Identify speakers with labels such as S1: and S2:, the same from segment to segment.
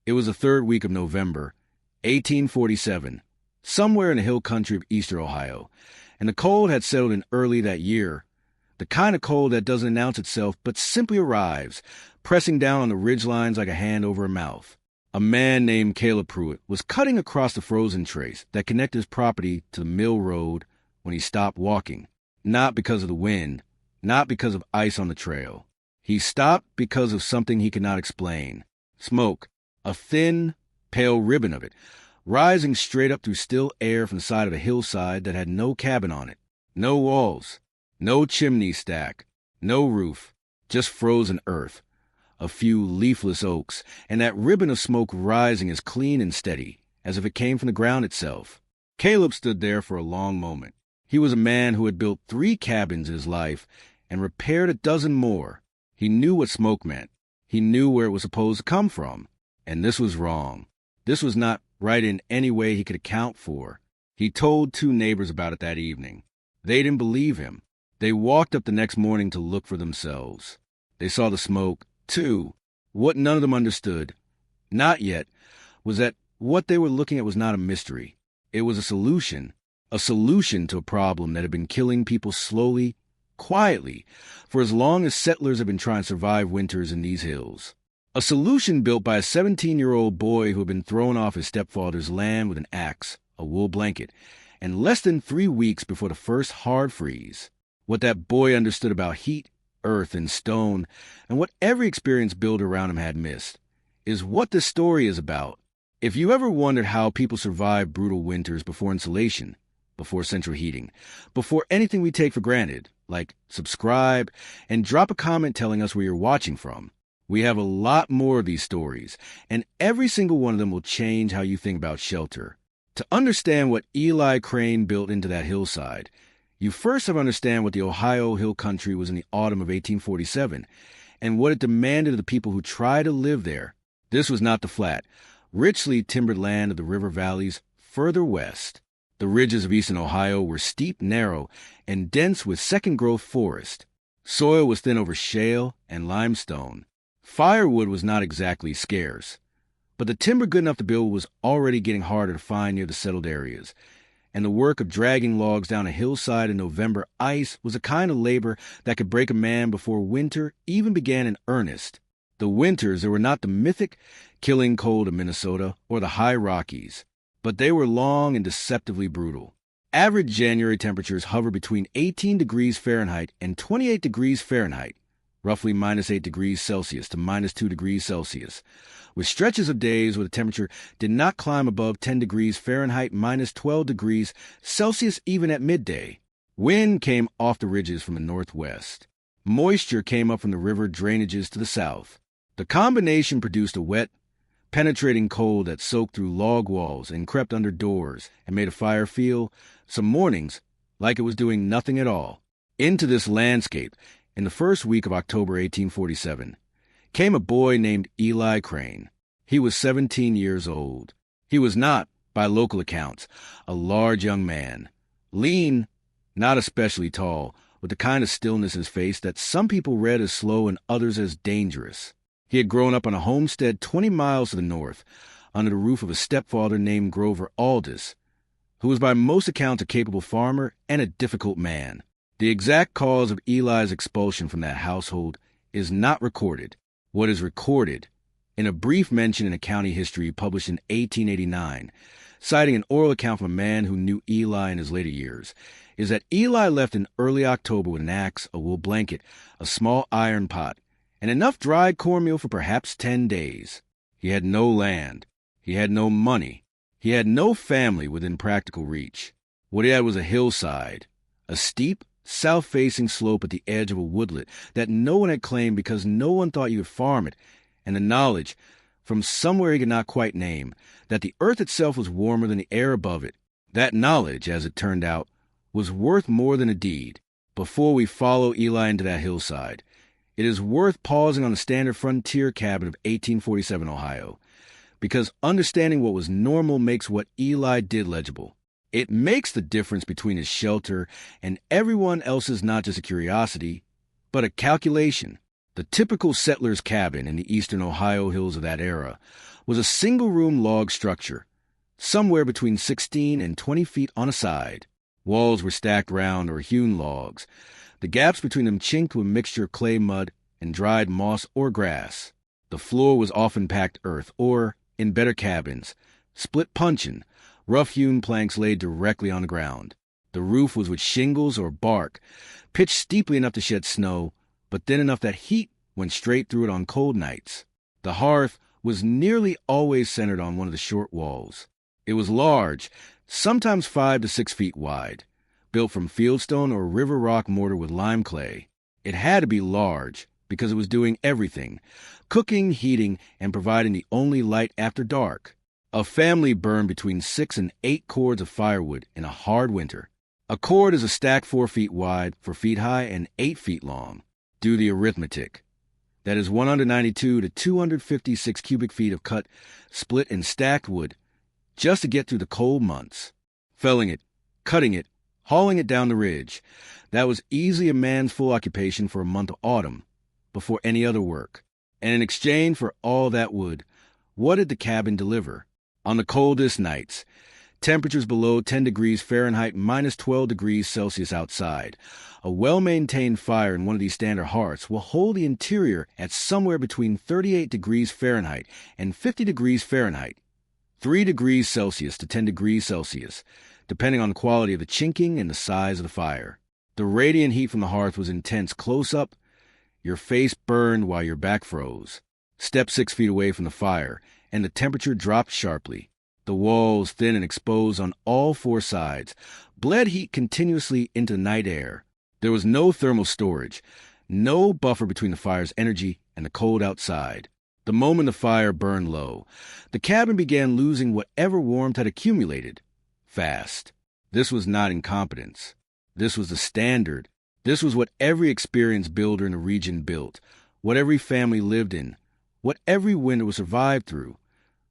S1: It was the third week of November, 1847, somewhere in the hill country of eastern Ohio, and the cold had settled in early that year, the kind of cold that doesn't announce itself but simply arrives, pressing down on the ridgelines like a hand over a mouth. A man named Caleb Pruitt was cutting across the frozen trace that connected his property to the mill road when he stopped walking, not because of the wind, not because of ice on the trail. He stopped because of something he could not explain. Smoke, a thin, pale ribbon of it, rising straight up through still air from the side of a hillside that had no cabin on it, no walls, no chimney stack, no roof, just frozen earth, a few leafless oaks, and that ribbon of smoke rising as clean and steady as if it came from the ground itself. Caleb stood there for a long moment. He was a man who had built 3 cabins in his life and repaired a dozen more. He knew what smoke meant. He knew where it was supposed to come from. And this was wrong. This was not right in any way he could account for. He told 2 neighbors about it that evening. They didn't believe him. They walked up the next morning to look for themselves. They saw the smoke, too. What none of them understood, not yet, was that what they were looking at was not a mystery. It was a solution to a problem that had been killing people slowly, quietly, for as long as settlers had been trying to survive winters in these hills. A solution built by a 17-year-old boy who had been thrown off his stepfather's land with an axe, a wool blanket, and less than 3 weeks before the first hard freeze. What that boy understood about heat, earth, and stone, and what every experienced builder around him had missed, is what this story is about. If you ever wondered how people survived brutal winters before insulation, before central heating, before anything we take for granted, like subscribe and drop a comment telling us where you're watching from. We have a lot more of these stories, and every single one of them will change how you think about shelter. To understand what Eli Crane built into that hillside, you first have to understand what the Ohio hill country was in the autumn of 1847, and what it demanded of the people who tried to live there. This was not the flat, richly timbered land of the river valleys further west. The ridges of eastern Ohio were steep, narrow, and dense with second-growth forest. Soil was thin over shale and limestone. Firewood was not exactly scarce, but the timber good enough to build was already getting harder to find near the settled areas, and the work of dragging logs down a hillside in November ice was a kind of labor that could break a man before winter even began in earnest. The winters, they were not the mythic, killing cold of Minnesota or the high Rockies, but they were long and deceptively brutal. Average January temperatures hover between 18 degrees Fahrenheit and 28 degrees Fahrenheit, roughly -8 degrees Celsius to -2 degrees Celsius, with stretches of days where the temperature did not climb above 10 degrees Fahrenheit, -12 degrees Celsius even at midday. Wind came off the ridges from the northwest. Moisture came up from the river drainages to the south. The combination produced a wet, penetrating cold that soaked through log walls and crept under doors and made a fire feel, some mornings, like it was doing nothing at all. Into this landscape, in the first week of October 1847, came a boy named Eli Crane. He was 17 years old. He was not, by local accounts, a large young man. Lean, not especially tall, with the kind of stillness in his face that some people read as slow and others as dangerous. He had grown up on a homestead 20 miles to the north, under the roof of a stepfather named Grover Aldis, who was by most accounts a capable farmer and a difficult man. The exact cause of Eli's expulsion from that household is not recorded. What is recorded, in a brief mention in a county history published in 1889, citing an oral account from a man who knew Eli in his later years, is that Eli left in early October with an axe, a wool blanket, a small iron pot, and enough dried cornmeal for perhaps 10 days. He had no land. He had no money. He had no family within practical reach. What he had was a hillside, a steep, south-facing slope at the edge of a woodlet that no one had claimed because no one thought you could farm it, and the knowledge, from somewhere he could not quite name, that the earth itself was warmer than the air above it. That knowledge, as it turned out, was worth more than a deed. Before we follow Eli into that hillside, it is worth pausing on the standard frontier cabin of 1847 Ohio, because understanding what was normal makes what Eli did legible. It makes the difference between his shelter and everyone else's not just a curiosity, but a calculation. The typical settler's cabin in the eastern Ohio hills of that era was a single-room log structure, somewhere between 16 and 20 feet on a side. Walls were stacked round or hewn logs. The gaps between them chinked with a mixture of clay mud and dried moss or grass. The floor was often packed earth, or, in better cabins, split puncheon, rough-hewn planks laid directly on the ground. The roof was with shingles or bark, pitched steeply enough to shed snow, but thin enough that heat went straight through it on cold nights. The hearth was nearly always centered on one of the short walls. It was large, sometimes 5 to 6 feet wide, built from fieldstone or river rock mortar with lime clay. It had to be large because it was doing everything: cooking, heating, and providing the only light after dark. A family burned between 6 and 8 cords of firewood in a hard winter. A cord is a stack 4 feet wide, 4 feet high, and 8 feet long. Do the arithmetic. That is 192 to 256 cubic feet of cut, split, and stacked wood, just to get through the cold months. Felling it, cutting it, hauling it down the ridge. That was easily a man's full occupation for a month of autumn, before any other work. And in exchange for all that wood, what did the cabin deliver? On the coldest nights, temperatures below 10 degrees Fahrenheit, minus 12 degrees Celsius outside, a well-maintained fire in one of these standard hearths will hold the interior at somewhere between 38 degrees Fahrenheit and 50 degrees Fahrenheit, 3 degrees Celsius to 10 degrees Celsius, depending on the quality of the chinking and the size of the fire. The radiant heat from the hearth was intense close up. Your face burned while your back froze. Step 6 feet away from the fire, and the temperature dropped sharply. The walls, thin and exposed on all 4 sides, bled heat continuously into the night air. There was no thermal storage, no buffer between the fire's energy and the cold outside. The moment the fire burned low, the cabin began losing whatever warmth had accumulated. Fast. This was not incompetence. This was the standard. This was what every experienced builder in the region built, what every family lived in, what every winter was survived through.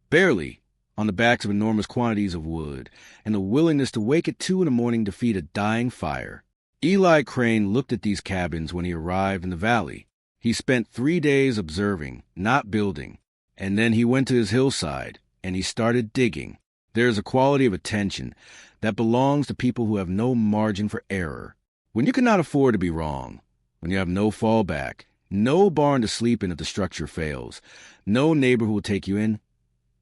S1: Barely, on the backs of enormous quantities of wood, and the willingness to wake at 2 in the morning to feed a dying fire. Eli Crane looked at these cabins when he arrived in the valley. He spent 3 days observing, not building, and then he went to his hillside, and he started digging. There is a quality of attention that belongs to people who have no margin for error. When you cannot afford to be wrong, when you have no fallback, no barn to sleep in if the structure fails, no neighbor who will take you in,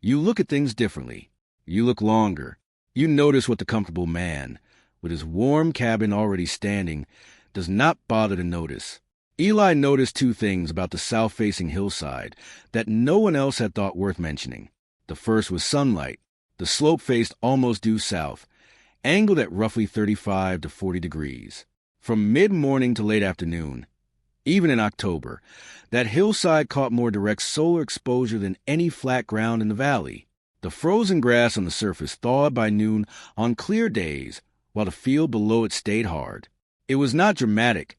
S1: you look at things differently. You look longer. You notice what the comfortable man, with his warm cabin already standing, does not bother to notice. Eli noticed 2 things about the south-facing hillside that no one else had thought worth mentioning. The first was sunlight. The slope faced almost due south, angled at roughly 35 to 40 degrees. From mid-morning to late afternoon, even in October, that hillside caught more direct solar exposure than any flat ground in the valley. The frozen grass on the surface thawed by noon on clear days, while the field below it stayed hard. It was not dramatic.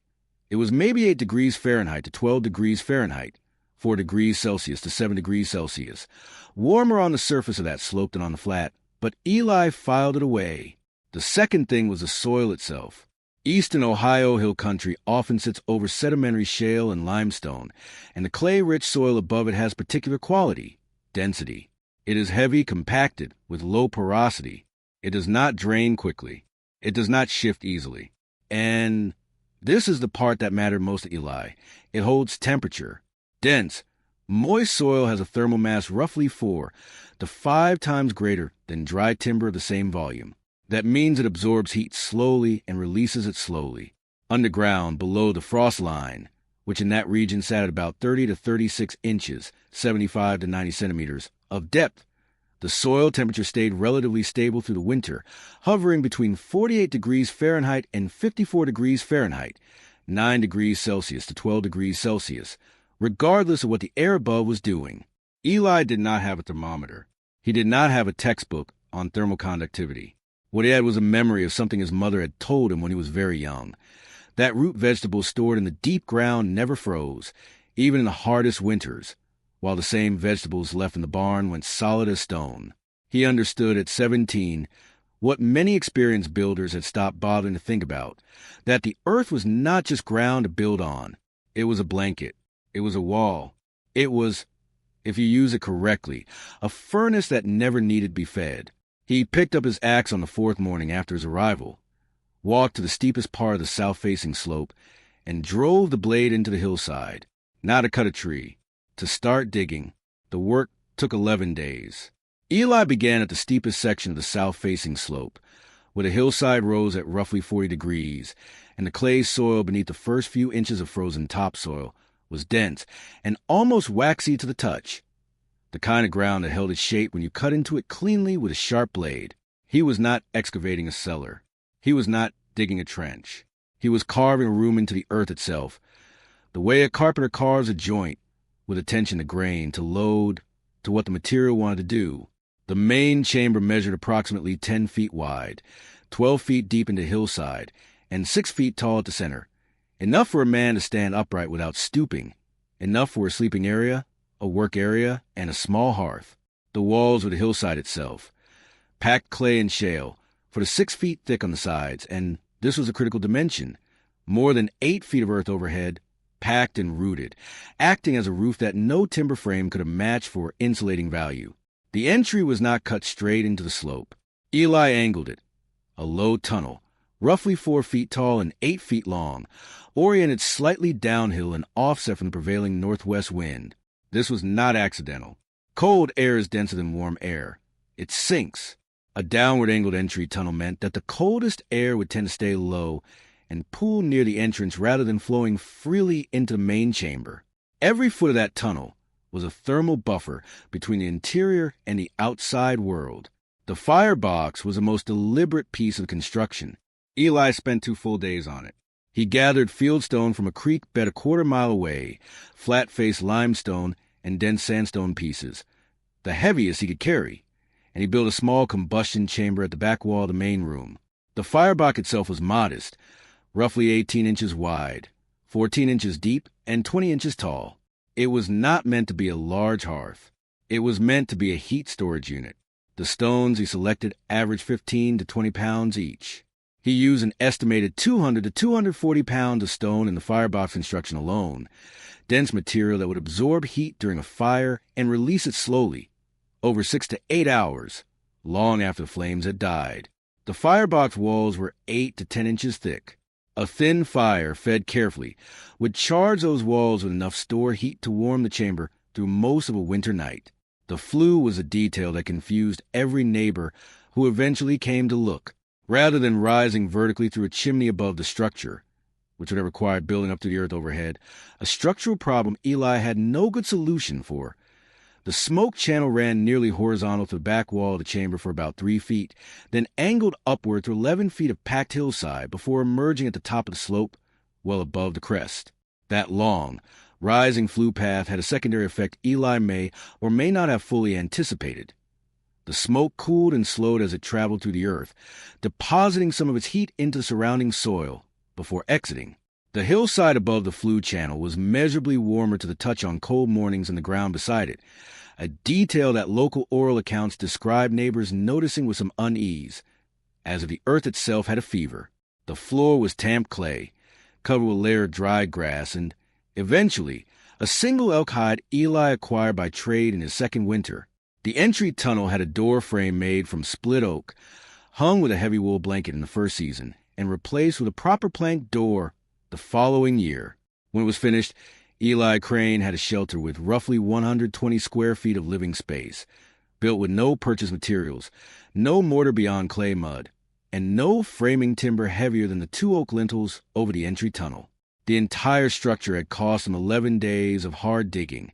S1: It was maybe 8 degrees Fahrenheit to 12 degrees Fahrenheit, 4 degrees Celsius to 7 degrees Celsius. Warmer on the surface of that slope than on the flat, but Eli filed it away. The second thing was the soil itself. Eastern Ohio hill country often sits over sedimentary shale and limestone, and the clay-rich soil above it has particular quality, density. It is heavy, compacted, with low porosity. It does not drain quickly. It does not shift easily. And this is the part that mattered most to Eli. It holds temperature. Dense, moist soil has a thermal mass roughly 4 to 5 times greater than dry timber of the same volume. That means it absorbs heat slowly and releases it slowly. Underground, below the frost line, which in that region sat at about 30 to 36 inches, 75 to 90 centimeters, of depth, the soil temperature stayed relatively stable through the winter, hovering between 48 degrees Fahrenheit and 54 degrees Fahrenheit, 9 degrees Celsius to 12 degrees Celsius, regardless of what the air above was doing. Eli did not have a thermometer. He did not have a textbook on thermal conductivity. What he had was a memory of something his mother had told him when he was very young. That root vegetable stored in the deep ground never froze, even in the hardest winters, while the same vegetables left in the barn went solid as stone. He understood at 17 what many experienced builders had stopped bothering to think about, that the earth was not just ground to build on. It was a blanket. It was a wall. It was if you use it correctly, a furnace that never needed to be fed. He picked up his axe on the fourth morning after his arrival, walked to the steepest part of the south-facing slope, and drove the blade into the hillside, not to cut a tree, to start digging. The work took 11 days. Eli began at the steepest section of the south-facing slope, where the hillside rose at roughly 40 degrees, and the clay soil beneath the first few inches of frozen topsoil was dense and almost waxy to the touch, the kind of ground that held its shape when you cut into it cleanly with a sharp blade. He was not excavating a cellar. He was not digging a trench. He was carving a room into the earth itself, the way a carpenter carves a joint, with attention to grain, to load, to what the material wanted to do. The main chamber measured approximately 10 feet wide, 12 feet deep into hillside, and 6 feet tall at the center. Enough for a man to stand upright without stooping. Enough for a sleeping area, a work area, and a small hearth. The walls were the hillside itself, packed clay and shale, for the 6 feet thick on the sides, and this was a critical dimension, more than 8 feet of earth overhead, packed and rooted, acting as a roof that no timber frame could have matched for insulating value. The entry was not cut straight into the slope. Eli angled it, a low tunnel, roughly 4 feet tall and 8 feet long, oriented slightly downhill and offset from the prevailing northwest wind. This was not accidental. Cold air is denser than warm air. It sinks. A downward-angled entry tunnel meant that the coldest air would tend to stay low and pool near the entrance rather than flowing freely into the main chamber. Every foot of that tunnel was a thermal buffer between the interior and the outside world. The firebox was the most deliberate piece of construction. Eli spent 2 full days on it. He gathered fieldstone from a creek bed a quarter-mile away, flat-faced limestone and dense sandstone pieces, the heaviest he could carry, and he built a small combustion chamber at the back wall of the main room. The firebox itself was modest, roughly 18 inches wide, 14 inches deep, and 20 inches tall. It was not meant to be a large hearth. It was meant to be a heat storage unit. The stones he selected averaged 15 to 20 pounds each. He used an estimated 200 to 240 pounds of stone in the firebox construction alone, dense material that would absorb heat during a fire and release it slowly, over 6 to 8 hours, long after the flames had died. The firebox walls were 8 to 10 inches thick. A thin fire, fed carefully, would charge those walls with enough stored heat to warm the chamber through most of a winter night. The flue was a detail that confused every neighbor who eventually came to look. Rather than rising vertically through a chimney above the structure, which would have required building up to the earth overhead, a structural problem Eli had no good solution for. The smoke channel ran nearly horizontal to the back wall of the chamber for about 3 feet, then angled upward to 11 feet of packed hillside before emerging at the top of the slope, well above the crest. That long, rising flue path had a secondary effect Eli may or may not have fully anticipated. The smoke cooled and slowed as it traveled through the earth, depositing some of its heat into the surrounding soil before exiting. The hillside above the flue channel was measurably warmer to the touch on cold mornings than the ground beside it, a detail that local oral accounts described neighbors noticing with some unease, as if the earth itself had a fever. The floor was tamped clay, covered with a layer of dried grass, and, eventually, a single elk hide Eli acquired by trade in his second winter. The entry tunnel had a door frame made from split oak, hung with a heavy wool blanket in the first season, and replaced with a proper plank door the following year. When it was finished, Eli Crane had a shelter with roughly 120 square feet of living space, built with no purchased materials, no mortar beyond clay mud, and no framing timber heavier than the 2 oak lintels over the entry tunnel. The entire structure had cost him 11 days of hard digging,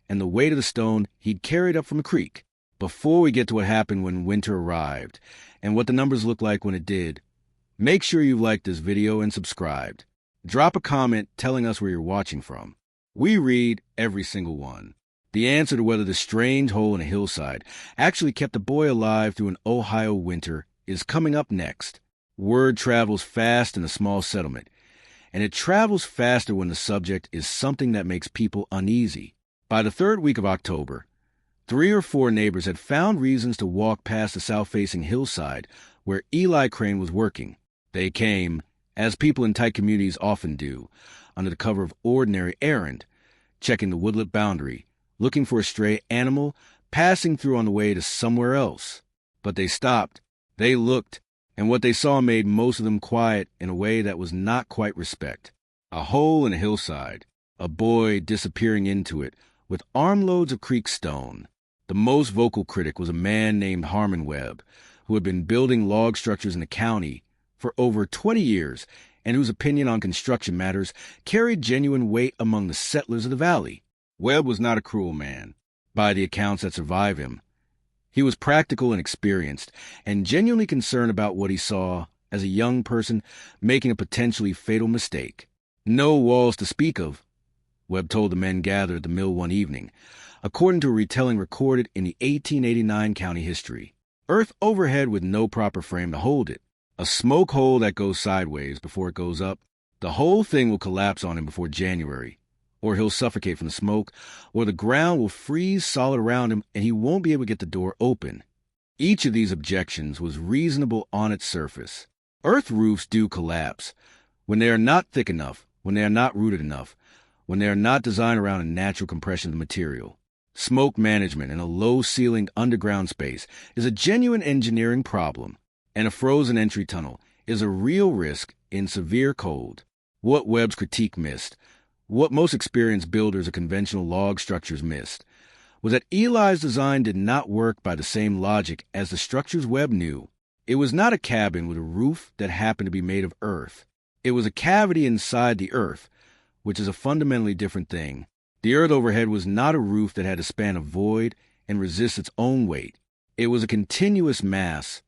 S1: and the weight of the stone he'd carried up from a creek. Before we get to what happened when winter arrived, and what the numbers looked like when it did, make sure you've liked this video and subscribed. Drop a comment telling us where you're watching from. We read every single one. The answer to whether the strange hole in a hillside actually kept a boy alive through an Ohio winter is coming up next. Word travels fast in a small settlement, and it travels faster when the subject is something that makes people uneasy. By the 3rd week of October, 3 or 4 neighbors had found reasons to walk past the south-facing hillside where Eli Crane was working. They came, as people in tight communities often do, under the cover of ordinary errand, checking the woodland boundary, looking for a stray animal passing through on the way to somewhere else. But they stopped. They looked, and what they saw made most of them quiet in a way that was not quite respect. A hole in a hillside, a boy disappearing into it with armloads of creek stone. The most vocal critic was a man named Harmon Webb, who had been building log structures in the county for over 20 years and whose opinion on construction matters carried genuine weight among the settlers of the valley. Webb was not a cruel man, by the accounts that survive him. He was practical and experienced, and genuinely concerned about what he saw as a young person making a potentially fatal mistake. No walls to speak of, Webb told the men gathered at the mill one evening, according to a retelling recorded in the 1889 county history. Earth overhead with no proper frame to hold it. A smoke hole that goes sideways before it goes up. The whole thing will collapse on him before January, or he'll suffocate from the smoke, or the ground will freeze solid around him and he won't be able to get the door open. Each of these objections was reasonable on its surface. Earth roofs do collapse when they are not thick enough, when they are not rooted enough, when they are not designed around a natural compression of the material. Smoke management in a low-ceilinged underground space is a genuine engineering problem, and a frozen entry tunnel is a real risk in severe cold. What Webb's critique missed, what most experienced builders of conventional log structures missed, was that Eli's design did not work by the same logic as the structures Webb knew. It was not a cabin with a roof that happened to be made of earth. It was a cavity inside the earth, which is a fundamentally different thing. The earth overhead was not a roof that had to span a void and resist its own weight. It was a continuous mass,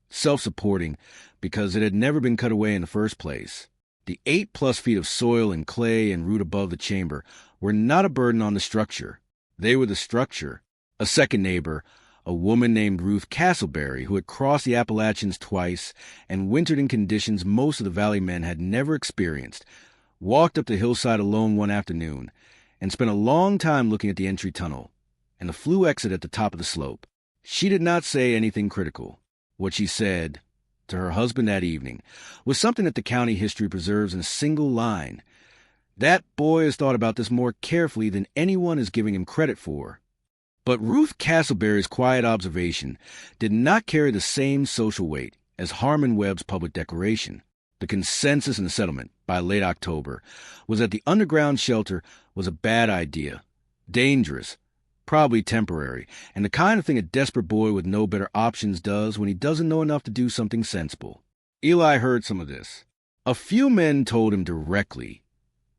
S1: self-supporting, because it had never been cut away in the first place. The 8+ feet of soil and clay and root above the chamber were not a burden on the structure. They were the structure. A second neighbor, a woman named Ruth Castleberry, who had crossed the Appalachians twice and wintered in conditions most of the valley men had never experienced, walked up the hillside alone one afternoon and spent a long time looking at the entry tunnel and the flue exit at the top of the slope. She did not say anything critical. What she said to her husband that evening was something that the county history preserves in a single line. That boy has thought about this more carefully than anyone is giving him credit for. But Ruth Castleberry's quiet observation did not carry the same social weight as Harmon Webb's public declaration. The consensus in the settlement, by late October, was that the underground shelter was a bad idea, dangerous, probably temporary, and the kind of thing a desperate boy with no better options does when he doesn't know enough to do something sensible. Eli heard some of this. A few men told him directly,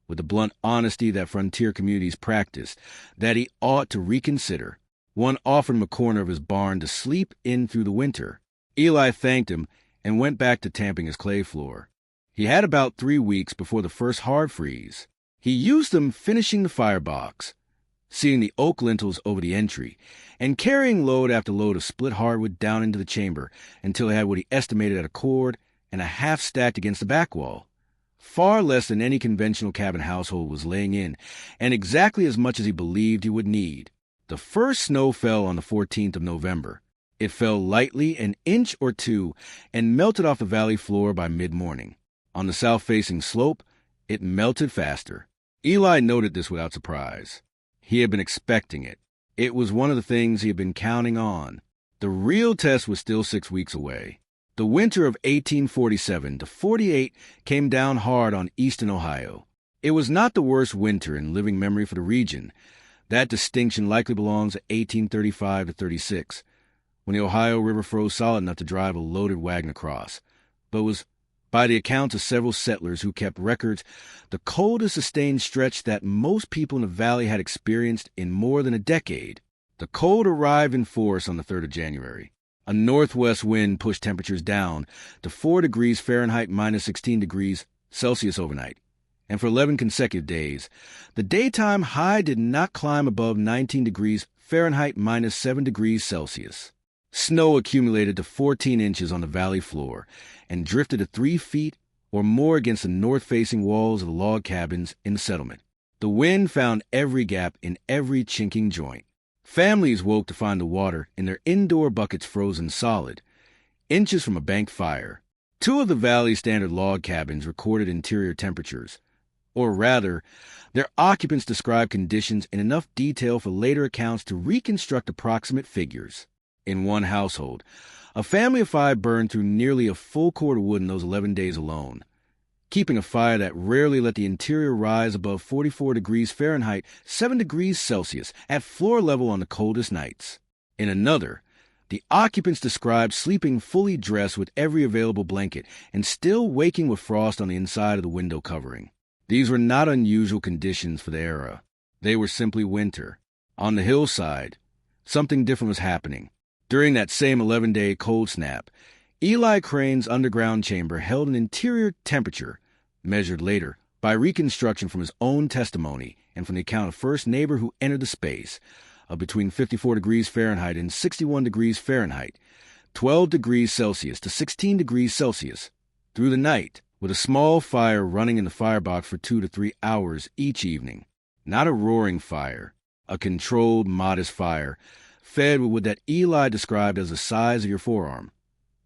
S1: with the blunt honesty that frontier communities practiced, that he ought to reconsider. One offered him a corner of his barn to sleep in through the winter. Eli thanked him and went back to tamping his clay floor. He had about 3 weeks before the first hard freeze. He used them finishing the firebox, seeing the oak lintels over the entry, and carrying load after load of split hardwood down into the chamber until he had what he estimated at a cord and a half stacked against the back wall. Far less than any conventional cabin household was laying in, and exactly as much as he believed he would need. The first snow fell on the 14th of November. It fell lightly, an inch or two, and melted off the valley floor by mid-morning. On the south-facing slope, it melted faster. Eli noted this without surprise. He had been expecting it. It was one of the things he had been counting on. The real test was still 6 weeks away. The winter of 1847 to 48 came down hard on eastern Ohio. It was not the worst winter in living memory for the region. That distinction likely belongs to 1835 to 36, when the Ohio River froze solid enough to drive a loaded wagon across, but was, by the accounts of several settlers who kept records, the coldest sustained stretch that most people in the valley had experienced in more than a decade. The cold arrived in force on the 3rd of January. A northwest wind pushed temperatures down to 4 degrees Fahrenheit minus 16 degrees Celsius overnight, and for 11 consecutive days, the daytime high did not climb above 19 degrees Fahrenheit minus 7 degrees Celsius. Snow accumulated to 14 inches on the valley floor and drifted to 3 feet or more against the north-facing walls of the log cabins in the settlement. The wind found every gap in every chinking joint. Families woke to find the water in their indoor buckets frozen solid, inches from a banked fire. 2 of the valley's standard log cabins recorded interior temperatures Or rather, their occupants described conditions in enough detail for later accounts to reconstruct approximate figures. In one household, a family of 5 burned through nearly a full cord of wood in those 11 days alone, keeping a fire that rarely let the interior rise above 44 degrees Fahrenheit, 7 degrees Celsius, at floor level on the coldest nights. In another, the occupants described sleeping fully dressed with every available blanket and still waking with frost on the inside of the window covering. These were not unusual conditions for the era. They were simply winter. On the hillside, something different was happening. During that same 11-day cold snap, Eli Crane's underground chamber held an interior temperature, measured later by reconstruction from his own testimony and from the account of first neighbor who entered the space, of between 54 degrees Fahrenheit and 61 degrees Fahrenheit, 12 degrees Celsius to 16 degrees Celsius, through the night, with a small fire running in the firebox for 2 to 3 hours each evening. Not a roaring fire, a controlled, modest fire, fed with wood that Eli described as the size of your forearm.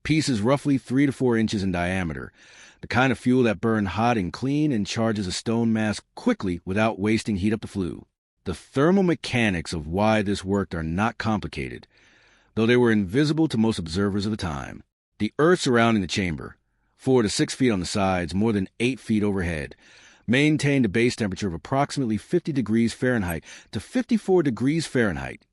S1: Pieces roughly 3 to 4 inches in diameter, the kind of fuel that burned hot and clean and charges a stone mass quickly without wasting heat up the flue. The thermal mechanics of why this worked are not complicated, though they were invisible to most observers of the time. The earth surrounding the chamber, 4 to 6 feet on the sides, more than 8 feet overhead, maintained a base temperature of approximately 50 degrees Fahrenheit to 54 degrees Fahrenheit,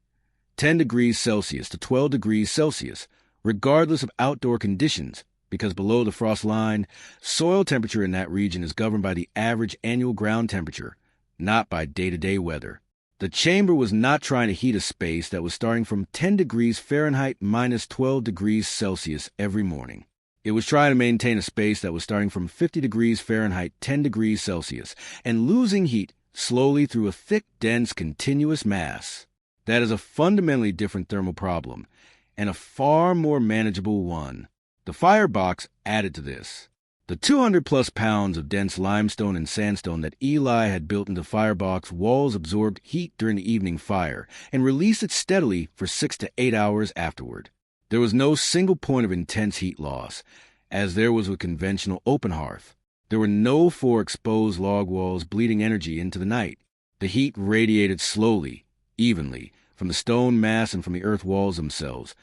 S1: 10 degrees Celsius to 12 degrees Celsius, regardless of outdoor conditions, because below the frost line, soil temperature in that region is governed by the average annual ground temperature, not by day-to-day weather. The chamber was not trying to heat a space that was starting from 10 degrees Fahrenheit minus 12 degrees Celsius every morning. It was trying to maintain a space that was starting from 50 degrees Fahrenheit, 10 degrees Celsius, and losing heat slowly through a thick, dense, continuous mass. That is a fundamentally different thermal problem, and a far more manageable one. The firebox added to this. The 200-plus pounds of dense limestone and sandstone that Eli had built into the firebox walls absorbed heat during the evening fire and released it steadily for 6 to 8 hours afterward. There was no single point of intense heat loss, as there was with conventional open hearth. There were no 4 exposed log walls bleeding energy into the night. The heat radiated slowly, evenly, from the stone mass and from the earth walls themselves,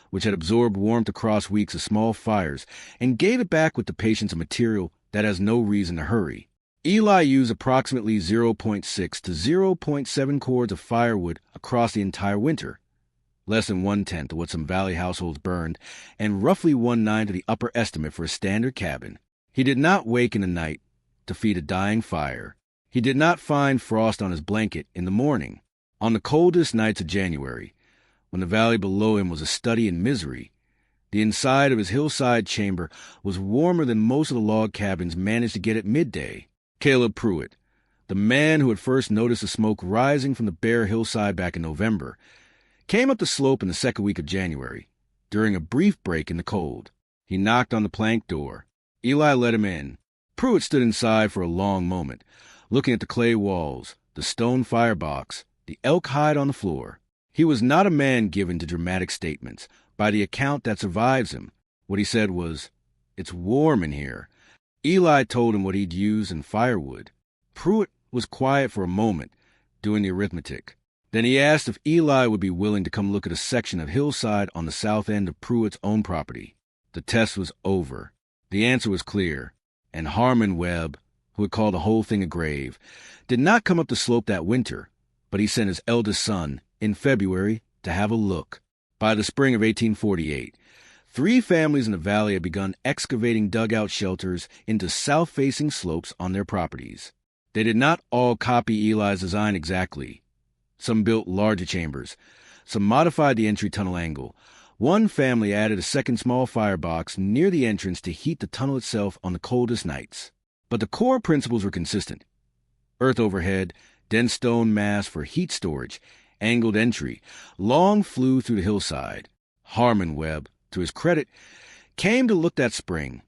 S1: which had absorbed warmth across weeks of small fires, and gave it back with the patience of material that has no reason to hurry. Eli used approximately 0.6 to 0.7 cords of firewood across the entire winter, less than 1/10 of what some valley households burned, and roughly 1/9 of the upper estimate for a standard cabin. He did not wake in the night to feed a dying fire. He did not find frost on his blanket in the morning. On the coldest nights of January, when the valley below him was a study in misery, the inside of his hillside chamber was warmer than most of the log cabins managed to get at midday. Caleb Pruitt, the man who had first noticed the smoke rising from the bare hillside back in November, came up the slope in the second week of January, during a brief break in the cold. He knocked on the plank door. Eli let him in. Pruitt stood inside for a long moment, looking at the clay walls, the stone firebox, the elk hide on the floor. He was not a man given to dramatic statements. By the account that survives him, what he said was, "It's warm in here." Eli told him what he'd used in firewood. Pruitt was quiet for a moment, doing the arithmetic. Then he asked if Eli would be willing to come look at a section of hillside on the south end of Pruitt's own property. The test was over. The answer was clear, and Harmon Webb, who had called the whole thing a grave, did not come up the slope that winter, but he sent his eldest son, in February, to have a look. By the spring of 1848, 3 families in the valley had begun excavating dugout shelters into south-facing slopes on their properties. They did not all copy Eli's design exactly. Some built larger chambers. Some modified the entry tunnel angle. One family added a second small firebox near the entrance to heat the tunnel itself on the coldest nights. But the core principles were consistent. Earth overhead, dense stone mass for heat storage, angled entry, long flue through the hillside. Harmon Webb, to his credit, came to look that spring,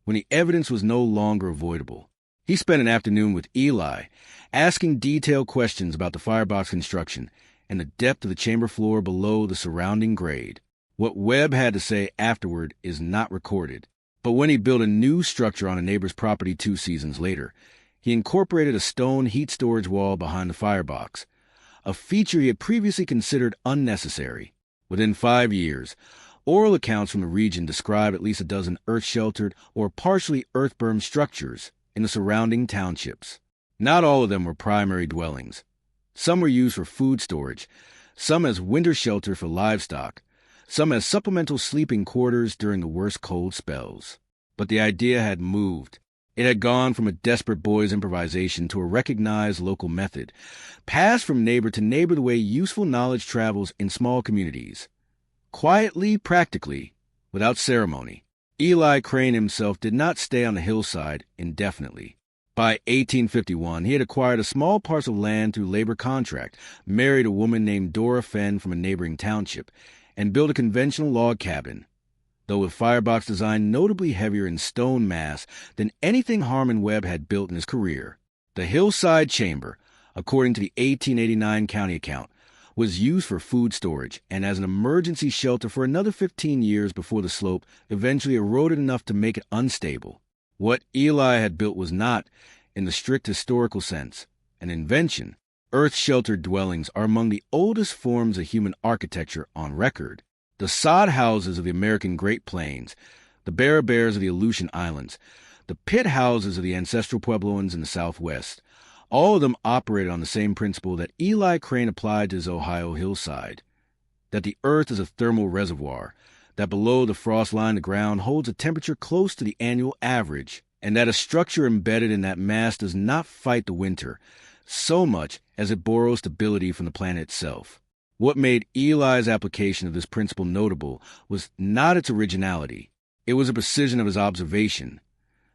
S1: when the evidence was no longer avoidable. He spent an afternoon with Eli, asking detailed questions about the firebox construction and the depth of the chamber floor below the surrounding grade. What Webb had to say afterward is not recorded, but when he built a new structure on a neighbor's property 2 seasons later, He incorporated a stone heat storage wall behind the firebox, a feature he had previously considered unnecessary. Within 5 years, oral accounts from the region describe at least a dozen earth-sheltered or partially earth-burned structures in the surrounding townships. Not all of them were primary dwellings. Some were used for food storage, some as winter shelter for livestock, some as supplemental sleeping quarters during the worst cold spells. But the idea had moved. It had gone from a desperate boy's improvisation to a recognized local method, passed from neighbor to neighbor the way useful knowledge travels in small communities. Quietly, practically, without ceremony. Eli Crane himself did not stay on the hillside indefinitely. By 1851, he had acquired a small parcel of land through labor contract, married a woman named Dora Fenn from a neighboring township, and built a conventional log cabin, though with firebox design notably heavier in stone mass than anything Harmon Webb had built in his career. The Hillside Chamber, according to the 1889 county account, was used for food storage and as an emergency shelter for another 15 years before the slope eventually eroded enough to make it unstable. What Eli had built was not, in the strict historical sense, an invention. Earth-sheltered dwellings are among the oldest forms of human architecture on record. The sod houses of the American Great Plains, the Barra Bears of the Aleutian Islands, the pit houses of the ancestral Puebloans in the Southwest, all of them operated on the same principle that Eli Crane applied to his Ohio hillside, that the earth is a thermal reservoir, that below the frost line the ground holds a temperature close to the annual average, and that a structure embedded in that mass does not fight the winter so much as it borrows stability from the planet itself. What made Eli's application of this principle notable was not its originality. It was the precision of his observation.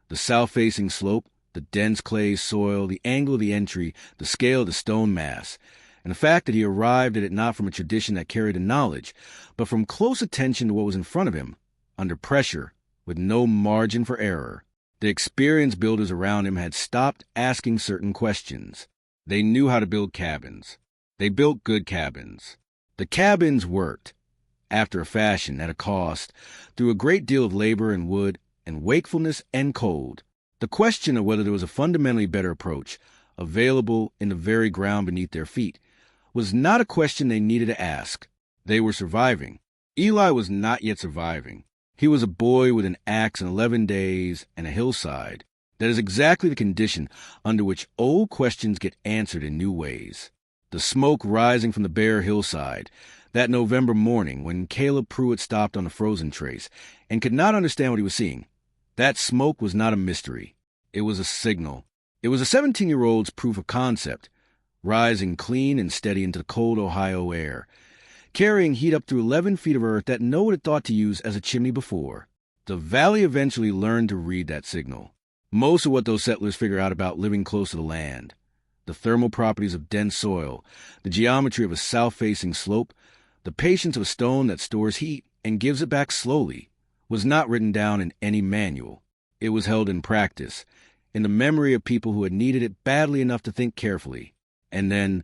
S1: The south-facing slope, the dense clay soil, the angle of the entry, the scale of the stone mass, and the fact that he arrived at it not from a tradition that carried a knowledge, but from close attention to what was in front of him, under pressure, with no margin for error. The experienced builders around him had stopped asking certain questions. They knew how to build cabins. They built good cabins. The cabins worked, after a fashion, at a cost, through a great deal of labor and wood and wakefulness and cold. The question of whether there was a fundamentally better approach, available in the very ground beneath their feet, was not a question they needed to ask. They were surviving. Eli was not yet surviving. He was a boy with an axe and 11 days and a hillside. That is exactly the condition under which old questions get answered in new ways. The smoke rising from the bare hillside, that November morning when Caleb Pruitt stopped on the frozen trace and could not understand what he was seeing, that smoke was not a mystery. It was a signal. It was a 17-year-old's proof of concept, rising clean and steady into the cold Ohio air, carrying heat up through 11 feet of earth that no one had thought to use as a chimney before. The valley eventually learned to read that signal. Most of what those settlers figured out about living close to the land, the thermal properties of dense soil, the geometry of a south-facing slope, the patience of a stone that stores heat and gives it back slowly, was not written down in any manual. It was held in practice, in the memory of people who had needed it badly enough to think carefully. And then,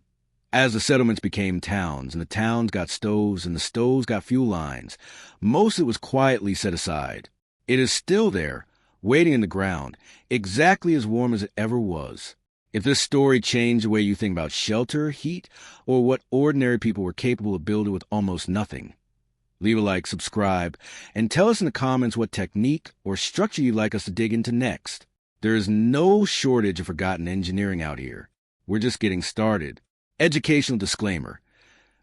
S1: as the settlements became towns, and the towns got stoves, and the stoves got fuel lines, most of it was quietly set aside. It is still there, waiting in the ground, exactly as warm as it ever was. If this story changed the way you think about shelter, heat, or what ordinary people were capable of building with almost nothing, leave a like, subscribe, and tell us in the comments what technique or structure you'd like us to dig into next. There is no shortage of forgotten engineering out here. We're just getting started. Educational disclaimer.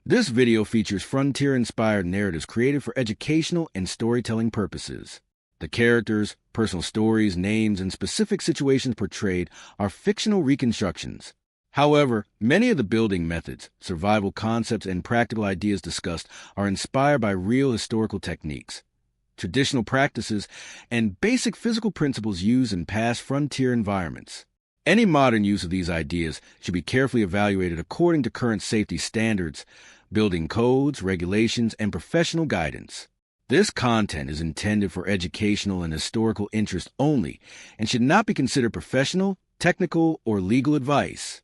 S1: This video features frontier-inspired narratives created for educational and storytelling purposes. The characters, personal stories, names, and specific situations portrayed are fictional reconstructions. However, many of the building methods, survival concepts, and practical ideas discussed are inspired by real historical techniques, traditional practices, and basic physical principles used in past frontier environments. Any modern use of these ideas should be carefully evaluated according to current safety standards, building codes, regulations, and professional guidance. This content is intended for educational and historical interest only and should not be considered professional, technical, or legal advice.